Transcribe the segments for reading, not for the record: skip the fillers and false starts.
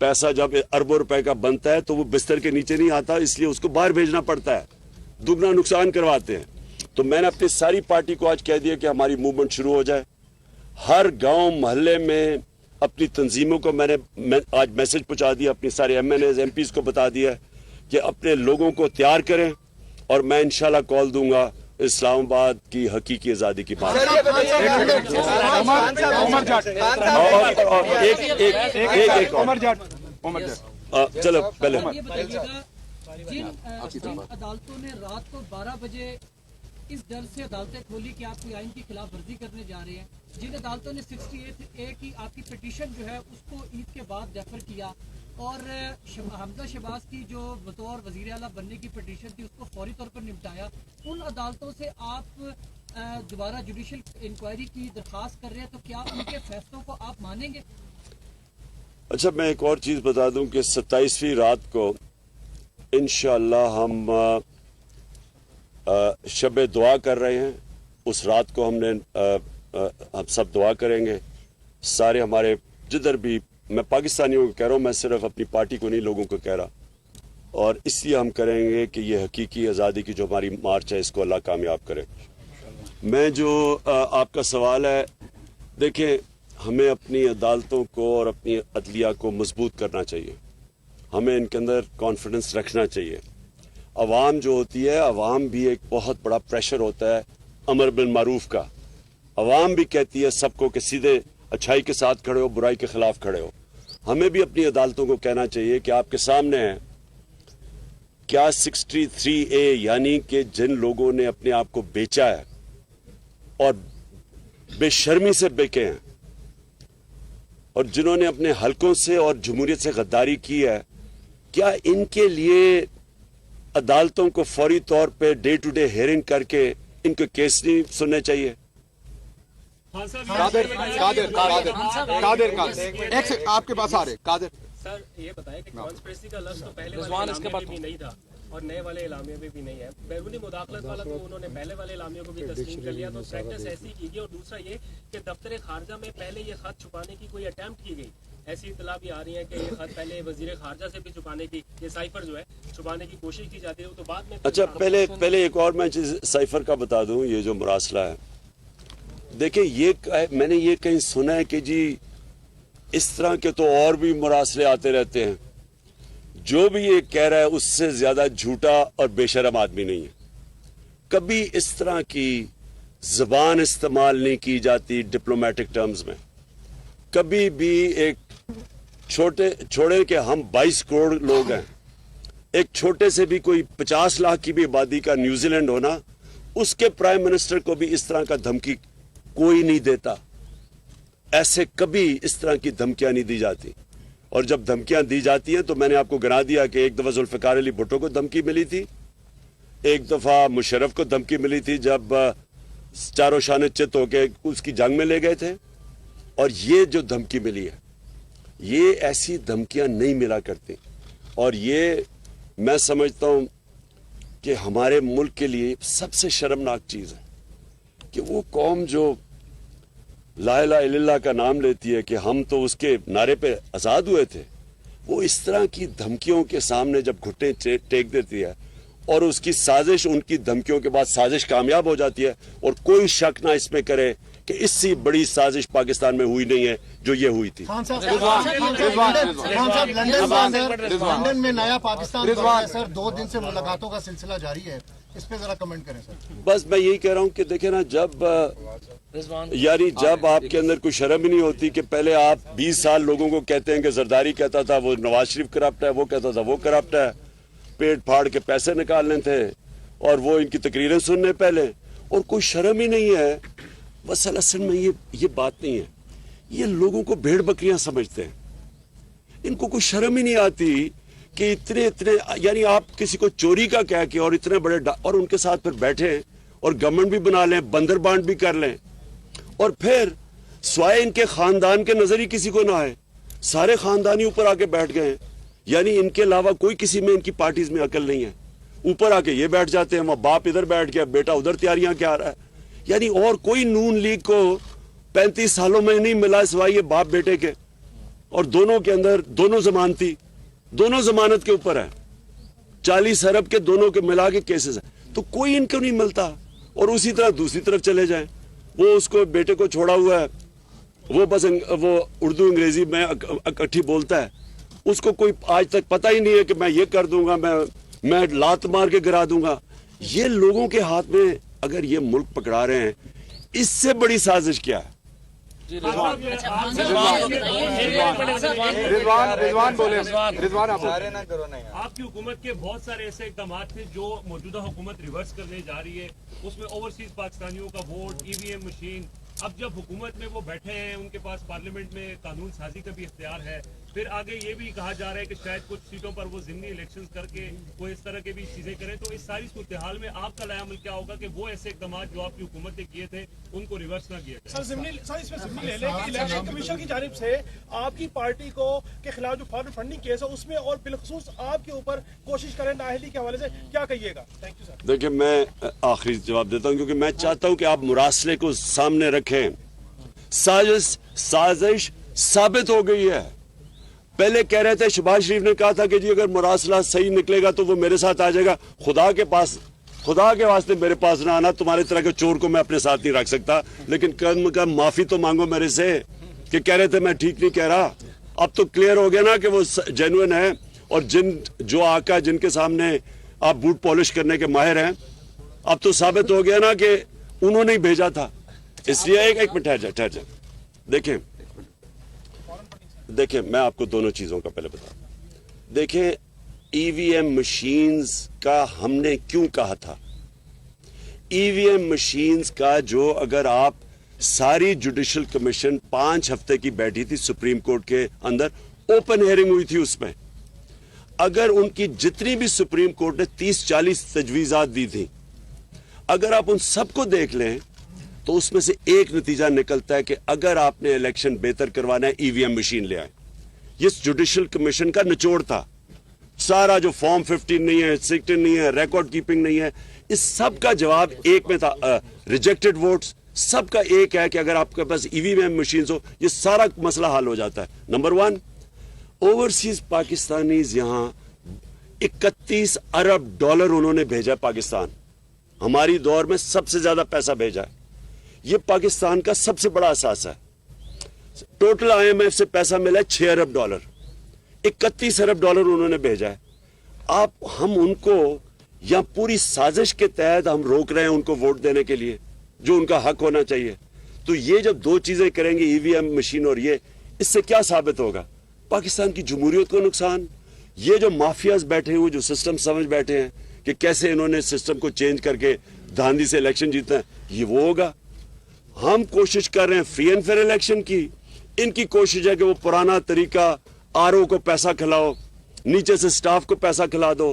पैसा जब अरबों रुपए का बनता है तो वो बिस्तर के नीचे नहीं आता, इसलिए उसको बाहर भेजना पड़ता है, दुगना नुकसान करवाते हैं। तो मैंने अपनी सारी पार्टी को आज कह दिया कि हमारी मूवमेंट शुरू हो जाए। हर गांव मोहल्ले में अपनी तंजीमों को मैं आज मैसेज पहुंचा दिया, अपने सारे MNAs MPs को बता दिया कि अपने लोगों को तैयार करें, और मैं इंशाल्लाह कॉल दूंगा इस्लामाबाद की हकीकी आजादी की बात। चलो पहले जिन अदालतों ने रात को 12 बजे इस डर से अदालतें खोली कि आप कोई आइन की खिलाफ वर्जी करने जा रहे हैं, जिन अदालतों ने 68A की आपकी पिटीशन जो है उसको ईद के बाद रेफर किया, और हमजा शहबाज की जो बतौर वजीर आला बनने की पिटीशन थी उसको फौरी तौर पर निपटाया, उन अदालतों से आप दोबारा जुडिशल इंक्वायरी की दरख्वास्त कर रहे हैं, तो क्या उनके फैसलों को आप मानेंगे? अच्छा, मैं एक और चीज बता दूं कि 27वीं रात को इंशाअल्लाह हम शब दुआ कर रहे हैं। उस रात को हम सब दुआ करेंगे, सारे हमारे जिधर भी, मैं पाकिस्तानियों को कह रहा हूँ, मैं सिर्फ अपनी पार्टी को नहीं, लोगों को कह रहा, और इसलिए हम करेंगे कि ये हकीकी आज़ादी की जो हमारी मार्च है इसको अल्लाह कामयाब करे। मैं जो आपका सवाल है, देखें, हमें अपनी अदालतों को और अपनी अदलिया को मजबूत करना चाहिए, हमें इनके अंदर कॉन्फिडेंस रखना चाहिए। अवाम जो होती है, अवाम भी एक बहुत बड़ा प्रेशर होता है अमर बिल मारूफ का। अवाम भी कहती है सबको कि सीधे अच्छाई के साथ खड़े हो, बुराई के खिलाफ खड़े हो। हमें भी अपनी अदालतों को कहना चाहिए कि आपके सामने है क्या 63A, यानी कि जिन लोगों ने अपने आप को बेचा है और बेशर्मी से बेचे हैं, और जिन्होंने अपने हलकों से और जमहूरियत से गद्दारी की है, क्या इनके लिए अदालतों को फौरी तौर पे डे टू डे हेयरिंग करके इनके केस नहीं सुनने चाहिए? कादिर आपके पास आ रहे। कादिर सर, ये बताएं कि कॉन्स्पिरेसी का लफ्ज़ तो पहले वाले इलामियों में भी नहीं था और नए वाले इलामियों में भी नहीं है। बैरूनी मुदाखलत वाला तो उन्होंने पहले वाले इलामियों को भी तस्लीम कर लिया, तो प्रैक्टिस ऐसी की गई। और दूसरा ये कि दफ्तर खारजा में पहले ये खत छुपाने की कोई अटेम्प्ट की गई, ऐसी इतला भी आ रही है कि ये खत पहले वजीर खारजा से भी छुपाने की, ये साइफर जो है छुपाने की कोशिश की जाती है, तो बाद में। अच्छा, पहले एक और मैं चीज साइफर का बता दूं। ये जो मुरासला है, देखिए, ये मैंने ये कहीं सुना है कि जी इस तरह के तो और भी मुरासले आते रहते हैं। जो भी ये कह रहा है उससे ज्यादा झूठा और बेशरम आदमी नहीं है। कभी इस तरह की जबान इस्तेमाल नहीं की जाती डिप्लोमेटिक टर्म्स में। कभी भी एक छोड़े कि हम 22 करोड़ लोग हैं, एक छोटे से भी कोई 50 लाख की भी आबादी का न्यूजीलैंड होना, उसके प्राइम मिनिस्टर को भी इस तरह का धमकी कोई नहीं देता। ऐसे कभी इस तरह की धमकियां नहीं दी जाती, और जब धमकियां दी जाती हैं तो मैंने आपको गिना दिया कि एक दफा जुल्फिकार अली भुट्टो को धमकी मिली थी, एक दफा मुशर्रफ को धमकी मिली थी जब चारों शान चित होके उसकी जंग में ले गए थे। और ये जो धमकी मिली है, ये ऐसी धमकियां नहीं मिला करती, और ये मैं समझता हूं कि हमारे मुल्क के लिए सबसे शर्मनाक चीज है कि वो कौम जो ला इलाहा इल्लल्लाह का नाम लेती है कि हम तो उसके नारे पे आजाद हुए थे, वो इस तरह की धमकियों के सामने जब घुटने टेक देती है, और उसकी साजिश, उनकी धमकियों के बाद साजिश कामयाब हो जाती है, और कोई शक ना इसमें करे कि इससे बड़ी साजिश पाकिस्तान में हुई नहीं है जो ये हुई थी। लंदन में नया पाकिस्तान सर 2 दिन से मुलाकातों का सिलसिला जारी है, इस पे जरा कमेंट करें सर। बस मैं यही कह रहा हूं कि देखे ना, जब आपके अंदर कोई शर्म ही नहीं होती कि पहले आप 20 साल लोगों को कहते हैं कि जरदारी कहता था वो नवाज शरीफ करप्ट है, वो कहता था वो करप्ट है, पेट फाड़ के पैसे निकालने थे और वो इनकी तकरीरें सुनने पहले, और कोई शर्म ही नहीं है। बस असल में ये बात नहीं है, ये लोगों को भेड़ बकरियां समझते हैं, इनको कोई शर्म ही नहीं आती कि इतने यानी आप किसी को चोरी का कह के और इतने बड़े और उनके साथ फिर बैठे और गवर्नमेंट भी बना लें, बंदर बांट भी कर लें, और फिर स्वाय इनके खानदान के नजर ही किसी को ना आए, सारे खानदानी ऊपर आके बैठ गए। यानी इनके अलावा कोई किसी में इनकी पार्टीज में अकल नहीं है। ऊपर आके ये बैठ जाते हैं, वहां बाप इधर बैठ गया, बेटा उधर तैयारियां क्या रहा है। यानी और कोई नून लीग को 35 सालों में नहीं मिला सिवाय ये बाप बेटे के, और दोनों के अंदर दोनों जमानती, दोनों जमानत के ऊपर है, 40 अरब के दोनों के मिला के केसेस है, तो कोई इनको नहीं मिलता। और उसी तरह दूसरी तरफ चले जाएं, वो उसको बेटे को छोड़ा हुआ है, वो बस वो उर्दू अंग्रेजी में इकट्ठी बोलता है, उसको कोई आज तक पता ही नहीं है कि मैं ये कर दूंगा, मैं लात मार के गिरा दूंगा। ये लोगों के हाथ में अगर ये मुल्क पकड़ा रहे हैं, इससे बड़ी साजिश क्या है? रिजवान बोले, रिजवान आप बोले। आपकी हुकूमत के बहुत सारे ऐसे इकदाम थे जो मौजूदा हुकूमत रिवर्स करने जा रही है, उसमें ओवरसीज पाकिस्तानियों का वोट, ईवीएम मशीन। अब जब हुकूमत में वो बैठे हैं, उनके पास पार्लियामेंट में कानून साजी का भी इख्तियार है, फिर आगे ये भी कहा जा रहा है कि शायद कुछ सीटों पर वो ज़िमनी इलेक्शंस करके वो इस तरह के भी चीजें करें, तो इस सारी सूरत हाल में आपका लायामल क्या होगा कि वो ऐसे इकदाम जो आपकी हुकूमत ने किए थे उनको रिवर्स ना किया जाए? सर इसमें ज़िम्नी ले लें कि इलेक्शन कमीशन की जानिब से आपकी पार्टी को के खिलाफ जो फॉरेन फंडिंग केस है उसमें और बिलखसूस आपके ऊपर कोशिश करें नाअहली के हवाले से, क्या कहिएगा? Thank you sir. देखिए, मैं आखिरी जवाब देता हूं, क्योंकि मैं चाहता हूं कि आप मुरासले को सामने रखें। साजिश साबित हो गई है। पहले कह रहे थे, शहबाज शरीफ ने कहा था कि जी अगर मुरासला सही निकलेगा तो वो मेरे साथ आ जाएगा। खुदा के वास्ते मेरे पास ना आना, तुम्हारे तरह के चोर को मैं अपने साथ नहीं रख सकता। लेकिन कम कम माफी तो मांगो मेरे से कि कह रहे थे मैं ठीक नहीं कह रहा। अब तो क्लियर हो गया ना कि वो जेन्युइन है, और जो आका जिनके सामने आप बूट पॉलिश करने के माहिर हैं, अब तो साबित हो गया ना कि उन्होंने ही भेजा था। इसलिए एक मिनट ठहर जा। देखिए, मैं आपको दोनों चीजों का पहले बता दूं। देखिए, ईवीएम मशीन्स का हमने क्यों कहा था? ईवीएम मशीन्स का जो अगर आप सारी जुडिशल कमीशन 5 हफ्ते की बैठी थी सुप्रीम कोर्ट के अंदर, ओपन हियरिंग हुई थी उसमें, अगर उनकी जितनी भी सुप्रीम कोर्ट ने 30-40 तजवीजात दी थी, अगर आप उन सबको देख लें तो उसमें से एक नतीजा निकलता है कि अगर आपने इलेक्शन बेहतर करवाना है, ईवीएम मशीन ले आए। ये जुडिशल कमीशन का निचोड़ था। सारा जो फॉर्म 15 नहीं है, 16 नहीं है, रिकॉर्ड कीपिंग नहीं है, इस सब का जवाब एक में था। रिजेक्टेड वोट्स सबका एक है कि अगर आपके पास ईवीएम मशीन हो, ये सारा मसला हल हो जाता है। नंबर 1, ओवरसीज पाकिस्तानीज यहां 31 अरब डॉलर उन्होंने भेजा पाकिस्तान। हमारी दौर में सबसे ज्यादा पैसा भेजा है। ये पाकिस्तान का सबसे बड़ा असासा है। टोटल आईएमएफ से पैसा मिला है 6 अरब डॉलर, 31 अरब डॉलर उन्होंने भेजा है। हम उनको या पूरी साजिश के तहत हम रोक रहे हैं उनको वोट देने के लिए, जो उनका हक होना चाहिए। तो ये जब दो चीजें करेंगे, ईवीएम मशीन और ये, इससे क्या साबित होगा? पाकिस्तान की जमहूरियत को नुकसान। ये जो माफियाज बैठे हुए, जो सिस्टम समझ बैठे हैं कि कैसे इन्होंने सिस्टम को चेंज करके धांधली से इलेक्शन जीतना है, ये वो होगा। हम कोशिश कर रहे हैं फ्री एंड फेयर इलेक्शन की। इनकी कोशिश है कि वो पुराना तरीका, आरओ को पैसा खिलाओ, नीचे से स्टाफ को पैसा खिला दो,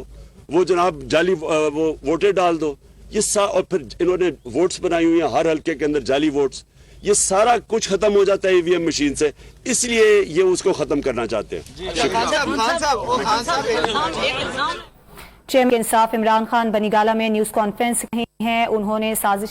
वो जनाब जाली वो वोटें डाल दो। ये और फिर इन्होंने वोट्स बनाई हुई हैं हर हल्के के अंदर, जाली वोट्स। ये सारा कुछ खत्म हो जाता है ईवीएम मशीन से, इसलिए ये उसको खत्म करना चाहते हैं। चेयरमैन इंसाफ इमरान खान बनीगाला में न्यूज कॉन्फ्रेंस हैं। उन्होंने साजिश